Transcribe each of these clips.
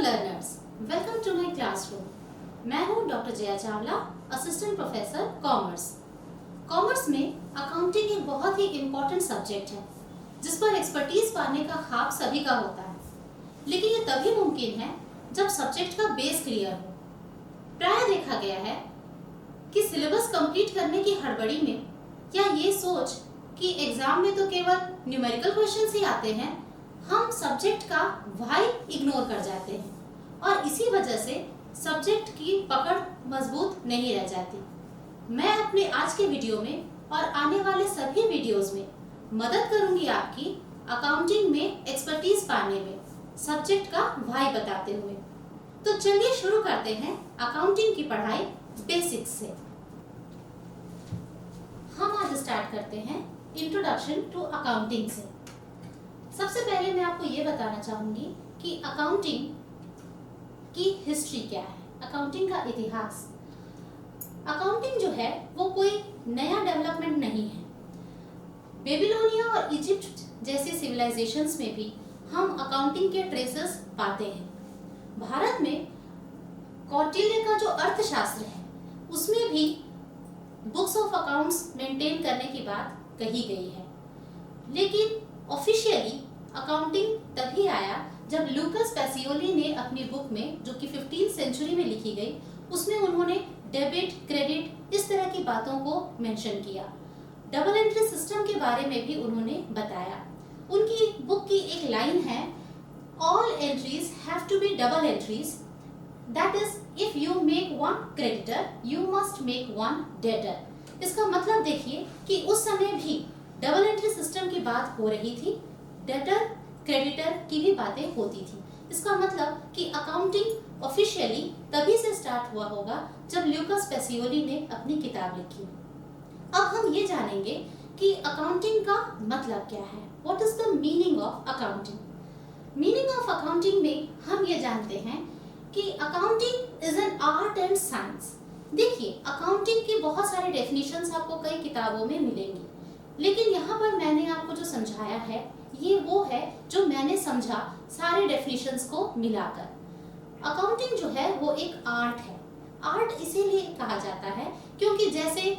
learners, welcome to my classroom. मैं हूँ doctor Jaya Chawla, assistant professor commerce. Commerce में accounting एक बहुत ही इम्पोर्टेंट सब्जेक्ट है जिस पर एक्सपर्टीज पाने का ख्वाब सभी का होता है, लेकिन ये तभी मुमकिन है जब सब्जेक्ट का बेस क्लियर हो। प्राय देखा गया है कि सिलेबस कंप्लीट करने की हड़बड़ी में या ये सोच कि एग्जाम में तो केवल न्यूमेरिकल क्वेश्चंस ही आते हैं, हम सब्जेक्ट का व्हाई इग्नोर कर जाते हैं और इसी वजह से सब्जेक्ट की पकड़ मजबूत नहीं रह जाती। मैं अपने आज के वीडियो में और आने वाले सभी वीडियोस में मदद करूंगी आपकी अकाउंटिंग में एक्सपर्टीज पाने में सब्जेक्ट का व्हाई बताते हुए। तो चलिए शुरू करते हैं अकाउंटिंग की पढ़ाई बेसिक्स से। हम आज स्टार्ट करते हैं इंट्रोडक्शन टू अकाउंटिंग से। सबसे पहले मैं आपको ये बताना चाहूंगी कि अकाउंटिंग की हिस्ट्री क्या है, अकाउंटिंग का इतिहास। अकाउंटिंग जो है वो कोई नया डेवलपमेंट नहीं है। बेबीलोनिया और इजिप्ट जैसे सिविलाइजेशंस में भी हम अकाउंटिंग के ट्रेसेस पाते हैं। भारत में कौटिल्य का जो अर्थशास्त्र है उसमें भी बुक्स ऑफ अकाउंट्स मेंटेन करने की बात कही गई है, लेकिन ऑफिशियली अकाउंटिंग तभी आया जब लूकस पैसियोली ने अपनी बुक में, जो कि 15th सेंचुरी में लिखी गई, उसमें उन्होंने डेबिट, क्रेडिट इस तरह की बातों को मेंशन किया। डबल एंट्री सिस्टम के बारे में भी उन्होंने बताया। उनकी बुक की एक लाइन है, all entries have to be double entries, that is if you make one creditor you must make one debtor. इसका मतलब देखिए कि उस समय भी डबल एंट्री सिस्टम की बात हो रही थी, डेटर क्रेडिटर की भी बातें होती थी। इसका मतलब कि अकाउंटिंग ऑफिशियली तभी से स्टार्ट हुआ होगा जब लूकस पैसियोली ने अपनी किताब लिखी। अब हम ये जानेंगे कि अकाउंटिंग का मतलब क्या है, what is the meaning of accounting. Meaning of accounting में हम ये जानते हैं कि accounting is an art and science. देखिए, अकाउंटिंग की बहुत सारे डेफिनेशंस आपको कई किताबों में मिलेंगी, लेकिन यहाँ पर मैंने आपको जो समझाया है ये वो है जो मैंने समझा सारे डेफिनेशंस को मिलाकर। अकाउंटिंग जो है वो एक आर्ट है। आर्ट इसीलिए कहा जाता है क्योंकि जैसे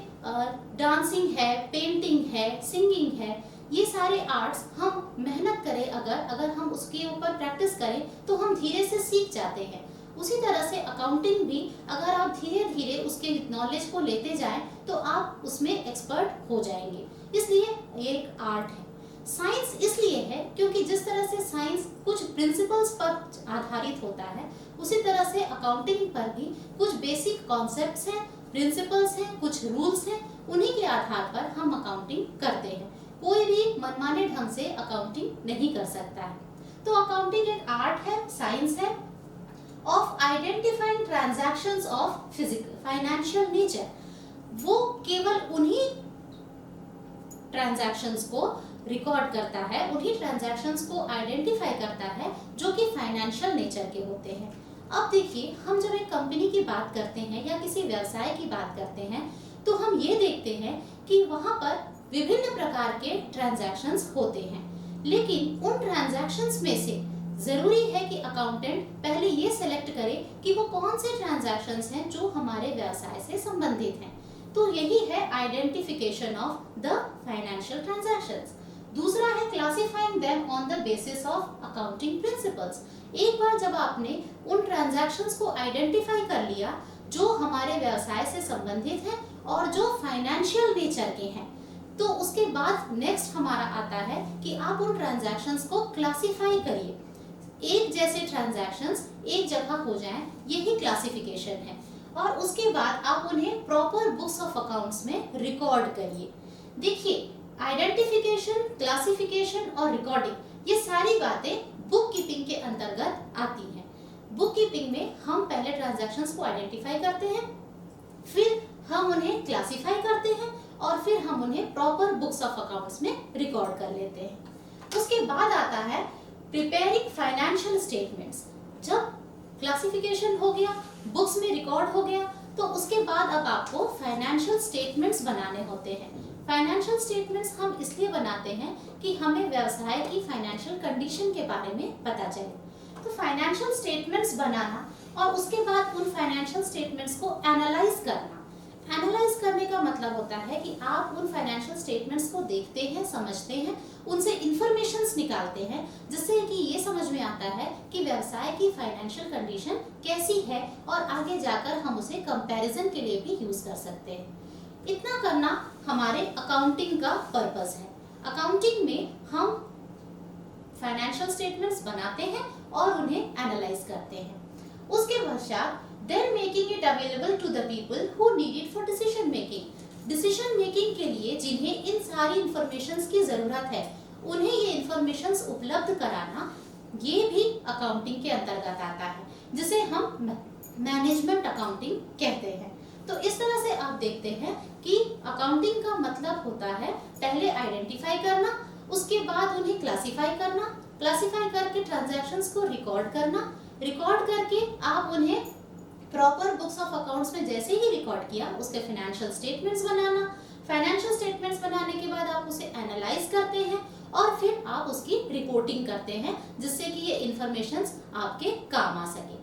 डांसिंग है, पेंटिंग है, सिंगिंग है, ये सारे आर्ट्स हम मेहनत करें अगर हम उसके ऊपर प्रैक्टिस करें तो हम धीरे से सीख जाते हैं। उसी तरह से अकाउंटिंग भी अगर आप धीरे धीरे उसके नॉलेज को लेते जाएं तो आप उसमें एक्सपर्ट हो जाएंगे, इसलिए ये एक आर्ट है। साइंस इसलिए है क्योंकि जिस तरह से साइंस कुछ प्रिंसिपल्स पर आधारित होता है, उसी तरह से अकाउंटिंग पर भी कुछ बेसिक कॉन्सेप्ट्स हैं, प्रिंसिपल्स हैं, कुछ रूल्स हैं, उन्हीं के आधार पर हम अकाउंटिंग करते हैं। कोई भी मनमाने ढंग से अकाउंटिंग नहीं कर सकता है। तो अकाउंटिंग एक आर्ट है, साइंस है of identifying transactions of physical financial nature। वो केवल उन्हीं ट्रांजैक्शंस को रिकॉर्ड करता है, उन्हीं ट्रांजैक्शंस को आइडेंटिफाई करता है जो कि फाइनेंशियल नेचर के होते हैं। अब देखिए, हम जब एक कंपनी की बात करते हैं या किसी व्यवसाय की बात करते हैं तो हम ये देखते हैं कि वहाँ पर विभिन्न प्रकार के ट्रांजैक्शंस होते हैं, लेकिन उन ट्रांजैक्शंस में से जरूरी है कि अकाउंटेंट पहले ये सेलेक्ट करे कि वो कौन से ट्रांजैक्शंस हैं जो हमारे व्यवसाय से संबंधित हैं। तो यही है identification of the financial transactions. दूसरा है classifying them on the basis of accounting principles. एक बार जब आपने उन ट्रांजैक्शंस को आइडेंटिफाई कर लिया जो हमारे व्यवसाय से संबंधित हैं और जो फाइनेंशियल नेचर के हैं, तो उसके बाद नेक्स्ट हमारा आता है कि आप उन ट्रांजैक्शंस को क्लासिफाई करिए। एक जैसे ट्रांजैक्शंस एक जगह हो जाएं, यही क्लासिफिकेशन है, और उसके बाद आप उन्हें प्रॉपर बुक्स ऑफ अकाउंट्स में रिकॉर्ड करिए। देखिए, आइडेंटिफिकेशन, क्लासिफिकेशन और रिकॉर्डिंग ये सारी बातें बुक कीपिंग के अंतर्गत आती हैं। बुक कीपिंग में हम पहले ट्रांजैक्शंस को आइडेंटिफाई करते हैं, फिर हम उन्हें क्लासिफाई करते हैं और फिर हम उन्हें प्रॉपर बुक्स ऑफ अकाउंट्स में रिकॉर्ड कर लेते हैं। उसके बाद आता है प्रिपेयरिंग फाइनेंशियल स्टेटमेंट्स। जब क्लासिफिकेशन हो गया, बुक्स में रिकॉर्ड हो गया, तो उसके बाद अब आपको फाइनेंशियल स्टेटमेंट्स बनाने होते हैं। फाइनेंशियल स्टेटमेंट्स हम इसलिए बनाते हैं कि हमें व्यवसाय की फाइनेंशियल कंडीशन के बारे में पता चले। तो फाइनेंशियल स्टेटमेंट्स बनाना और उसके बाद उन फाइनेंशियल स्टेटमेंट्स को एनालाइज करना। एनालाइज करने का मतलब होता है कि आप उन फाइनेंशियल स्टेटमेंट्स को देखते हैं, समझते हैं, उनसे इंफॉर्मेशंस निकालते हैं, जिससे कि ये समझ में आता है कि व्यवसाय की फाइनेंशियल कंडीशन कैसी है और आगे जाकर हम उसे कंपैरिजन के लिए भी यूज कर सकते हैं। इतना करना हमारे अकाउंटिंग का पर्पस है। अकाउंटिंग में हम फाइनेंशियल स्टेटमेंट्स बनाते हैं और उन्हें एनालाइज करते हैं। उसके पश्चात then making it available to the people who need it for decision making. Decision making के लिए जिन्हें इन सारी इंफॉर्मेशंस की जरूरत है, उन्हें ये इंफॉर्मेशंस उपलब्ध कराना, ये भी अकाउंटिंग के अंतर्गत आता है, जिसे हम मैनेजमेंट अकाउंटिंग कहते हैं। तो इस तरह से आप देखते हैं कि अकाउंटिंग का मतलब होता है पहले आइडेंटिफाई करना, उसके बाद उन्हें क्लासिफाई करना, क्लासिफाई करके ट्रांजैक्शंस को रिकॉर्ड करना, रिकॉर्ड करके आप उन्हें प्रॉपर बुक्स ऑफ अकाउंट्स में जैसे ही रिकॉर्ड किया उसके फाइनेंशियल स्टेटमेंट्स बनाना, फाइनेंशियल स्टेटमेंट्स बनाने के बाद आप उसे एनालाइज करते हैं और फिर आप उसकी रिपोर्टिंग करते हैं, जिससे कि ये इंफॉर्मेशंस आपके काम आ सके।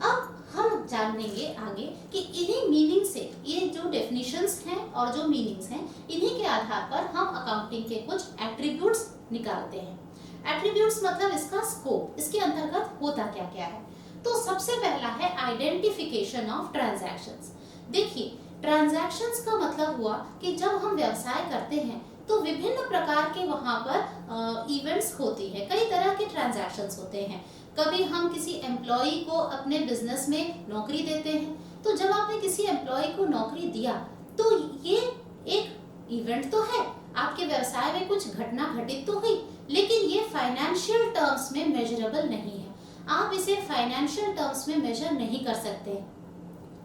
अब हम जानेंगे आगे कि इन्हीं मीनिंग से, ये जो डेफिनेशंस हैं और जो मीनिंग्स हैं, इन्हीं के आधार पर हम अकाउंटिंग के कुछ एट्रीब्यूट्स निकालते हैं। एट्रीब्यूट्स मतलब इसका स्कोप, इसके अंतर्गत होता क्या क्या है। तो सबसे पहला है आइडेंटिफिकेशन ऑफ ट्रांजैक्शंस। देखिए, ट्रांजैक्शंस का मतलब हुआ कि जब हम व्यवसाय करते हैं तो विभिन्न प्रकार के वहाँ पर इवेंट्स होती है, कई तरह के ट्रांजैक्शंस होते हैं। कभी हम किसी एम्प्लॉय को अपने बिजनेस में नौकरी देते हैं, तो जब आपने किसी एम्प्लॉय को नौकरी दिया तो ये एक इवेंट तो है, आपके व्यवसाय में कुछ घटना घटित तो हुई, लेकिन ये फाइनेंशियल टर्म्स में मेजरेबल नहीं है, आप इसे फाइनेंशियल टर्म्स में मेजर नहीं कर सकते।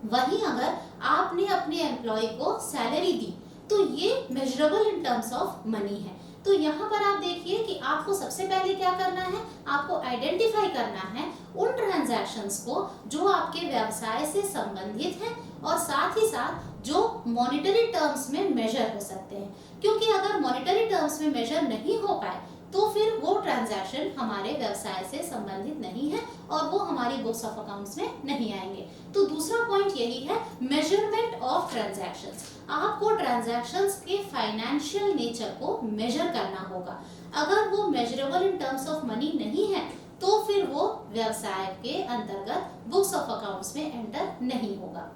वहीं अगर आपने अपने एम्प्लॉय को सैलरी दी तो ये measurable in terms of money है। तो यहाँ पर आप देखिए कि आपको सबसे पहले क्या करना है, आपको आइडेंटिफाई करना है उन ट्रांजैक्शंस को जो आपके व्यवसाय से संबंधित हैं और साथ ही साथ जो मॉनेटरी टर्म्स में मेजर हो सकते हैं, क्योंकि अगर मॉनेटरी टर्म्स में मेजर नहीं हो पाए तो फिर वो ट्रांजैक्शन हमारे व्यवसाय से संबंधित नहीं है और वो हमारी बुक्स ऑफ अकाउंट्स में नहीं आएंगे। तो दूसरा पॉइंट यही है, मेजरमेंट ऑफ ट्रांजैक्शंस। आपको ट्रांजैक्शंस के फाइनेंशियल नेचर को मेजर करना होगा। अगर वो measurable in terms of money नहीं है तो फिर वो व्यवसाय के अंतर्गत बुक्स ऑफ अकाउंट्स में एंटर नहीं होगा।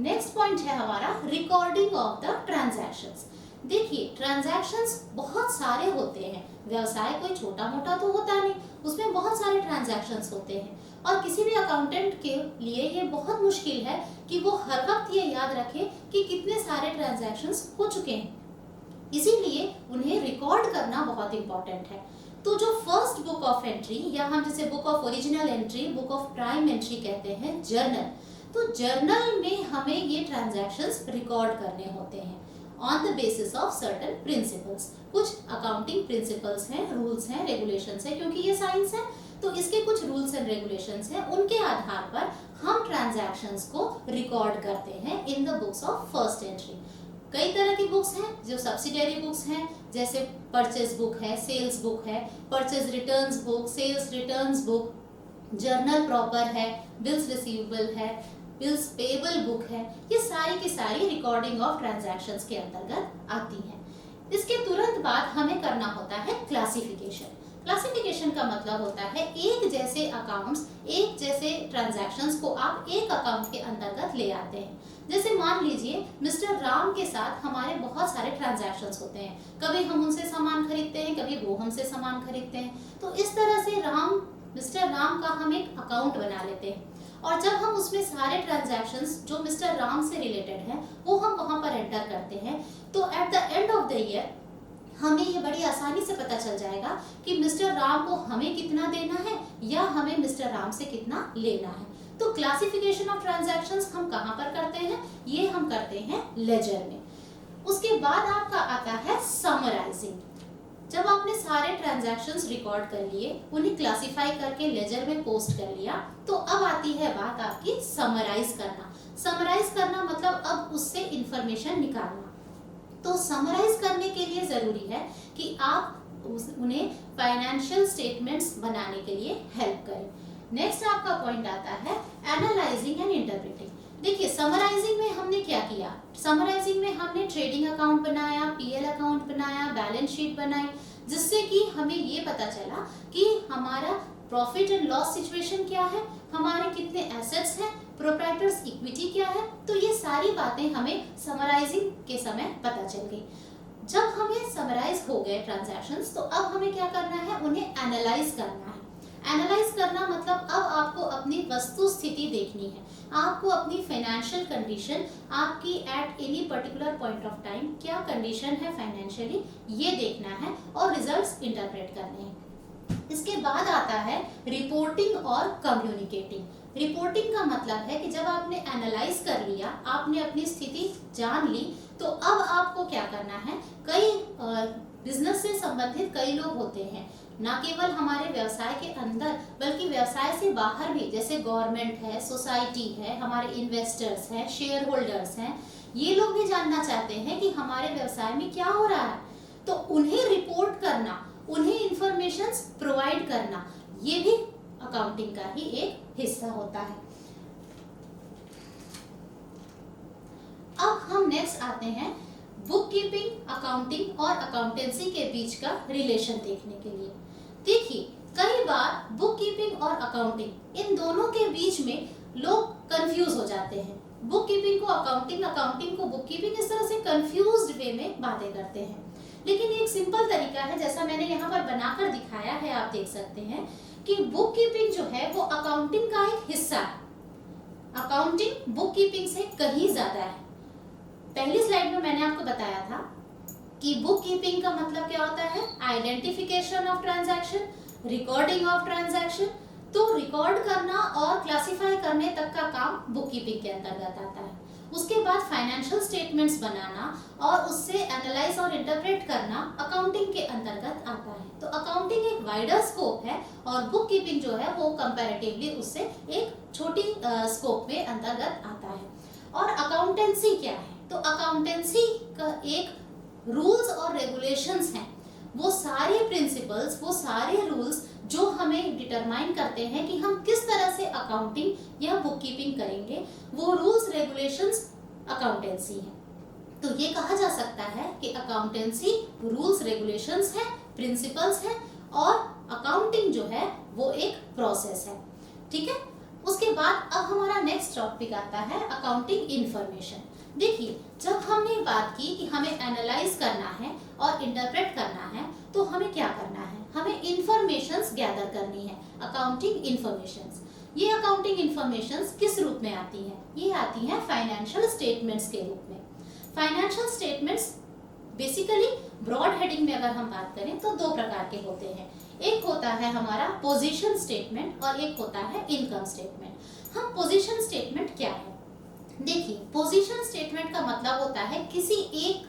नेक्स्ट पॉइंट है हमारा रिकॉर्डिंग ऑफ द ट्रांजैक्शंस। देखिए, ट्रांजैक्शंस बहुत सारे होते हैं, व्यवसाय कोई छोटा मोटा तो होता नहीं, उसमें बहुत सारे ट्रांजैक्शंस होते हैं और किसी भी अकाउंटेंट के लिए ये बहुत मुश्किल है कि वो हर वक्त ये याद रखे कि कितने सारे ट्रांजैक्शंस हो चुके हैं। इसीलिए उन्हें रिकॉर्ड करना बहुत इंपॉर्टेंट है। तो जो फर्स्ट बुक ऑफ एंट्री, या हम जिसे book of original entry, book of prime entry कहते हैं, जर्नल, तो जर्नल में हमें ये ट्रांजैक्शंस रिकॉर्ड करने होते हैं on the basis of certain principles. कुछ अकाउंटिंग प्रिंसिपल्स हैं, रूल्स हैं, रेगुलेशंस हैं, क्योंकि ये साइंस है तो इसके कुछ रूल्स एंड रेगुलेशंस हैं, उनके आधार पर हम ट्रांजैक्शंस को रिकॉर्ड करते हैं in the books of first entry. कई तरह की बुक्स हैं जो सब्सिडियरी बुक्स हैं, जैसे परचेज बुक है, सेल्स बुक है, purchase returns book, sales returns book, journal proper है, बिल्स रिसीवेबल है, बिल्स पेएबल बुक है। ये सारी की सारी रिकॉर्डिंग ऑफ ट्रांजैक्शंस के अंतर्गत आती हैं। इसके तुरंत बाद हमें करना होता है क्लासिफिकेशन। क्लासिफिकेशन का मतलब होता है एक जैसे अकाउंट्स, एक जैसे ट्रांजैक्शंस को आप एक अकाउंट के अंतर्गत ले आते हैं। जैसे मान लीजिए मिस्टर राम के साथ हमारे बहुत सारे ट्रांजैक्शंस होते हैं, कभी हम उनसे सामान खरीदते हैं, कभी वो हमसे सामान खरीदते हैं। तो इस तरह से मिस्टर राम का हम एक अकाउंट बना लेते हैं और जब हम उसमें सारे ट्रांजैक्शंस जो मिस्टर राम से रिलेटेड हैं वो हम वहां पर एंटर करते हैं, तो at the end of the year हमें ये बड़ी आसानी से पता चल जाएगा कि मिस्टर राम को हमें कितना देना है या हमें मिस्टर राम से कितना लेना है। तो क्लासिफिकेशन ऑफ ट्रांजैक्शंस हम कहाँ पर करते हैं? ये हम करते हैं लेजर में। उसके बाद आपका आता है समराइजिंग। जब आपने सारे ट्रांजैक्शंस रिकॉर्ड कर लिए, उन्हें क्लासिफाई करके लेजर में पोस्ट कर लिया, तो अब आती है बात आपकी समराइज करना। समराइज करना मतलब अब उससे इंफॉर्मेशन निकालना। तो समराइज करने के लिए जरूरी है कि आप उन्हें फाइनेंशियल स्टेटमेंट्स बनाने के लिए हेल्प करें। नेक्स्ट आपका पॉइंट आता है एनालाइजिंग एंड इंटरप्रेटिंग। देखिए समराइजिंग में हमने क्या किया, समराइजिंग में हमने ट्रेडिंग अकाउंट बनाया, पीएल अकाउंट बनाया, बैलेंस शीट बनाई, जिससे कि हमें ये पता चला कि हमारा प्रॉफिट एंड लॉस सिचुएशन क्या है, हमारे कितने एसेट्स हैं, प्रोप्राइटर्स इक्विटी क्या है। तो ये सारी बातें हमें समराइजिंग के समय पता चल गई। जब हमें समराइज हो गए ट्रांजैक्शंस, तो अब हमें क्या करना है, उन्हें एनालाइज करना है। एनालाइज करना मतलब अब आपको अपनी वस्तु स्थिति देखनी है, आपको अपनी फाइनेंशियल कंडीशन, आपकी at any particular point of time क्या कंडीशन है फाइनेंशियली, ये देखना है और रिजल्ट्स इंटरप्रेट करने हैं। इसके बाद आता है रिपोर्टिंग और कम्युनिकेटिंग। रिपोर्टिंग का मतलब है कि जब आपने एनालाइज कर लिया, आपने अपनी स्थिति जान ली, तो अब आपको क्या करना है, कई बिजनेस से संबंधित कई लोग होते हैं, ना केवल हमारे व्यवसाय के अंदर बल्कि व्यवसाय से बाहर भी, जैसे गवर्नमेंट है, सोसाइटी है, हमारे इन्वेस्टर्स हैं, शेयर होल्डर्स हैं, ये लोग भी जानना चाहते हैं कि हमारे व्यवसाय में क्या हो रहा है। तो उन्हें रिपोर्ट करना, उन्हें इंफॉर्मेशंस प्रोवाइड करना, ये भी अकाउंटिंग का ही एक हिस्सा होता है। अब हम नेक्स्ट आते हैं बुक कीपिंग, अकाउंटिंग और अकाउंटेंसी के बीच का रिलेशन देखने के लिए। देखिए कई बार बुक कीपिंग और अकाउंटिंग, इन दोनों के बीच में लोग कंफ्यूज हो जाते हैं। बुक कीपिंग को अकाउंटिंग, अकाउंटिंग को बुक कीपिंग, इस तरह से कंफ्यूज्ड वे में बातें करते हैं। लेकिन एक सिंपल तरीका है, जैसा मैंने यहाँ पर बनाकर दिखाया है, आप देख सकते हैं कि बुक कीपिंग जो है वो अकाउंटिंग का एक हिस्सा है। अकाउंटिंग बुक कीपिंग से कहीं ज्यादा है। पहली स्लाइड में मैंने आपको बताया था कि बुक कीपिंग का मतलब क्या होता है, identification of transaction, recording of transaction. तो रिकॉर्ड करना और क्लासिफाई करने तक का काम बुक कीपिंग के अंतर्गत आता है। उसके बाद फाइनेंशियल स्टेटमेंट्स बनाना और उससे एनालाइज और इंटरप्रेट करना अकाउंटिंग के अंतर्गत आता है। तो अकाउंटिंग एक वाइडर स्कोप है और बुक कीपिंग जो है वो कंपैरेटिवली उससे एक छोटी स्कोप में अंतर्गत आता है। और अकाउंटेंसी क्या है, तो अकाउंटेंसी का एक रूल्स और रेगुलेशंस हैं, वो सारे प्रिंसिपल्स, वो सारे रूल्स जो हमें डिटरमाइन करते हैं कि हम किस तरह से अकाउंटिंग या बुक कीपिंग करेंगे, वो रूल्स रेगुलेशंस अकाउंटेंसी है। तो ये कहा जा सकता है कि अकाउंटेंसी रूल्स रेगुलेशंस है, प्रिंसिपल्स है, और अकाउंटिंग जो है वो एक प्रोसेस है। ठीक है, उसके बाद अब हमारा नेक्स्ट टॉपिक आता है अकाउंटिंग इंफॉर्मेशन। देखिए जब हमने बात की कि हमें एनालाइज करना है और इंटरप्रेट करना है, तो हमें क्या करना है, हमें इंफॉर्मेशंस गैदर करनी है, अकाउंटिंग इंफॉर्मेशंस। ये अकाउंटिंग इंफॉर्मेशंस किस रूप में आती हैं, ये आती हैं फाइनेंशियल स्टेटमेंट्स के रूप में। Financial statements basically broad heading में अगर हम बात करें तो दो प्रकार के होते हैं। एक होता है हमारा पोजीशन स्टेटमेंट और एक होता है इनकम स्टेटमेंट। हम पोजीशन स्टेटमेंट क्या है, देखिए पोजीशन स्टेटमेंट का मतलब होता है किसी एक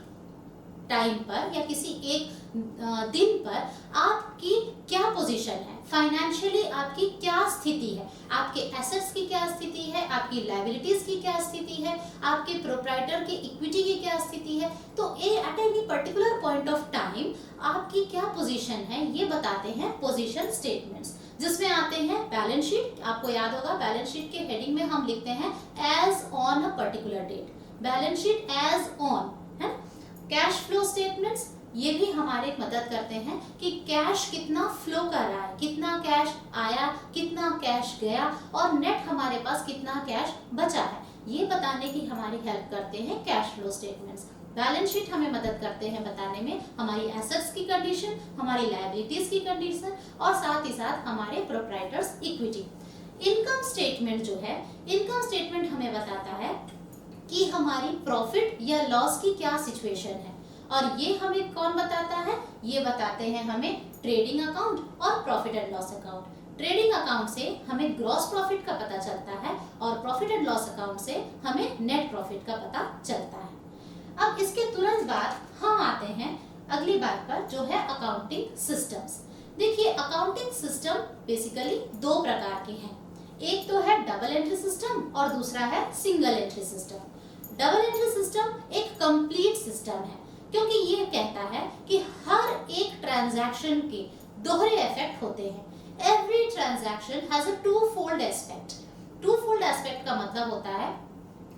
टाइम पर या किसी एक दिन पर आपकी क्या पोजीशन है, फाइनेंशियली आपकी क्या स्थिति है, आपके एसेट्स की क्या स्थिति है, आपकी लायबिलिटीज की क्या स्थिति है, आपके प्रोप्राइटर की इक्विटी की क्या स्थिति है। तो at any particular point of time आपकी क्या पोजीशन है, ये बताते हैं पोजीशन स्टेटमेंट्स, जिसमें आते हैं बैलेंस शीट। आपको याद होगा बैलेंस शीट के हेडिंग में हम लिखते हैं as on a particular date, balance sheet as on है। कैश फ्लो स्टेटमेंट्स ये भी हमारे मदद करते हैं कि कैश कितना फ्लो कर रहा है, कितना कैश आया, कितना कैश गया और नेट हमारे पास कितना कैश बचा है, ये बताने की हमारी हेल्प करते हैं cash flow statements. Balance sheet हमें मदद करते हैं बताने में हमारी एसेट्स की कंडीशन, हमारी लायबिलिटीज की कंडीशन और साथ ही साथ हमारे प्रोप्राइटर्स इक्विटी। इनकम स्टेटमेंट जो है, इनकम स्टेटमेंट हमें बताता है कि हमारी प्रॉफिट या लॉस की क्या सिचुएशन है, और ये हमें कौन बताता है, ये बताते हैं हमें ट्रेडिंग अकाउंट और profit and loss account. Trading account से हमें ग्रॉस प्रॉफिट का पता चलता है और प्रॉफिट एंड लॉस अकाउंट से हमें नेट प्रॉफिट का पता चलता है। अब इसके तुरंत बाद हम आते हैं अगली बात पर, जो है अकाउंटिंग सिस्टम्स। देखिए अकाउंटिंग सिस्टम बेसिकली दो प्रकार के हैं, एक तो है डबल एंट्री सिस्टम और दूसरा है single entry system. Double entry system एक कंप्लीट सिस्टम है, क्योंकि ये कहता है कि हर एक ट्रांजैक्शन के दोहरे इफेक्ट होते हैं। every transaction has a two-fold aspect. Two-fold aspect का मतलब होता है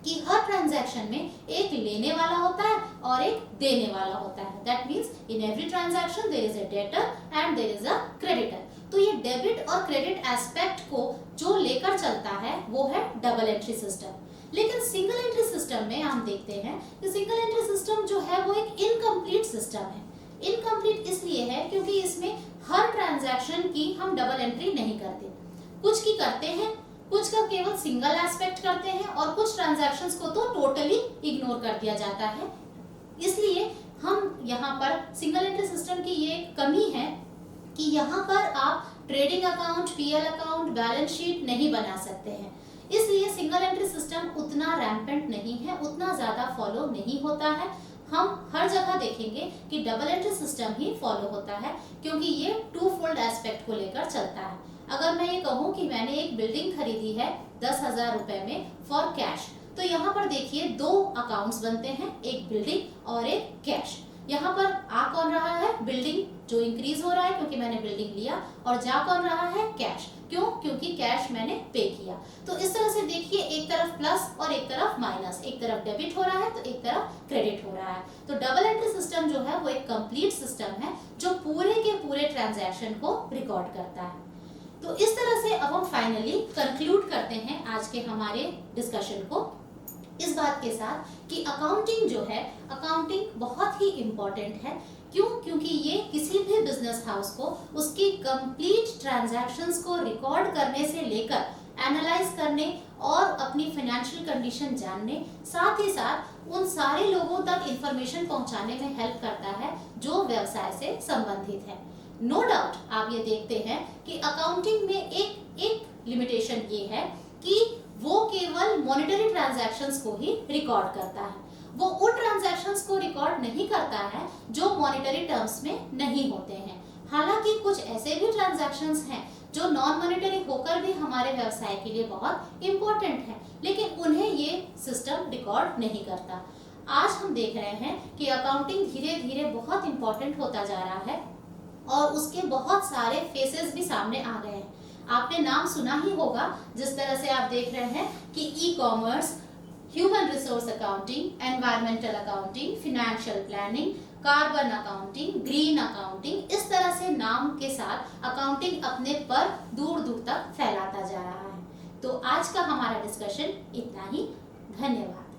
कि हर ट्रांजैक्शन में एक लेने वाला होता है और एक देने वाला होता है. That means in every transaction there is a debtor and there is a creditor. तो ये डेबिट और क्रेडिट एस्पेक्ट को जो लेकर चलता है वो है डबल एंट्री सिस्टम. लेकिन सिंगल एंट्री सिस्टम में हम देखते हैं कि सिंगल एंट्री सिस्टम जो है वो एक इनकम्प्लीट सिस्टम है. इनकम्प्लीट इसलिए है क्योंकि इसमें हर ट्रांजैक्शन की हम डबल एंट्री नहीं करते. कुछ की करते हैं, कुछ का केवल सिंगल एस्पेक्ट करते हैं और कुछ ट्रांजैक्शंस को तो टोटली इग्नोर कर दिया जाता है. इसलिए हम यहाँ पर सिंगल एंट्री सिस्टम की ये कमी है कि यहाँ पर आप trading account, PL account, balance sheet नहीं बना सकते हैं. इसलिए सिंगल एंट्री सिस्टम उतना रैम्पेंट नहीं है, उतना ज़्यादा फॉलो नहीं होता है. हम हर जगह देखेंगे कि डबल एंट्री सिस्टम ही फॉलो होता है क्योंकि ये टू फोल्ड एस्पेक्ट को लेकर चलता है. अगर मैं ये कहूँ कि मैंने एक बिल्डिंग खरीदी है 10,000 रुपए में फॉर कैश, तो यहाँ पर देखिए दो अकाउंट्स बनते हैं, एक बिल्डिंग और एक कैश. यहाँ पर आ कौन रहा है? बिल्डिंग जो इंक्रीज हो रहा है क्योंकि मैंने बिल्डिंग लिया, और जा कौन रहा है? कैश. क्यों? क्योंकि कैश मैंने पे किया. तो इस तरह से देखिए एक तरफ प्लस और एक तरफ माइनस, एक तरफ डेबिट हो रहा है तो एक तरफ क्रेडिट हो रहा है. तो डबल एंट्री सिस्टम जो है वो एक कंप्लीट सिस्टम है जो पूरे के पूरे ट्रांजैक्शन को रिकॉर्ड करता है. तो इस तरह से अब हम फाइनली कंक्लूड करते हैं आज के हमारे डिस्कशन को इस बात के साथ कि अकाउंटिंग जो है, अकाउंटिंग बहुत ही इम्पोर्टेंट है. क्यों? क्योंकि ये किसी भी बिजनेस हाउस को उसकी कंप्लीट ट्रांजैक्शंस को रिकॉर्ड करने से लेकर एनालाइज करने और अपनी फाइनेंशियल कंडीशन जानने, साथ ही साथ उन सारे लोगों तक इंफॉर्मेशन पहुंचाने में हेल्प करता है जो व्यवसाय से संबंधित है. नो डाउट आप ये देखते हैं कि अकाउंटिंग में एक लिमिटेशन ये है कि वो केवल मॉनेटरी ट्रांजैक्शंस को ही रिकॉर्ड करता है. वो उन ट्रांजैक्शंस को रिकॉर्ड नहीं करता है जो मॉनेटरी टर्म्स में नहीं होते हैं. हालांकि कुछ ऐसे भी ट्रांजैक्शंस हैं जो नॉन मॉनेटरी होकर भी हमारे व्यवसाय के लिए बहुत इम्पोर्टेंट है, लेकिन उन्हें ये सिस्टम रिकॉर्ड नहीं करता. आज हम देख रहे हैं कि अकाउंटिंग धीरे धीरे बहुत इम्पोर्टेंट होता जा रहा है और उसके बहुत सारे फेसेस भी सामने आ गए हैं. आपने नाम सुना ही होगा, जिस तरह से आप देख रहे हैं कि e commerce, human resource accounting, environmental accounting, financial planning, carbon accounting, green accounting, इस तरह से नाम के साथ अकाउंटिंग अपने पर दूर दूर तक फैलाता जा रहा है. तो आज का हमारा डिस्कशन इतना ही. धन्यवाद.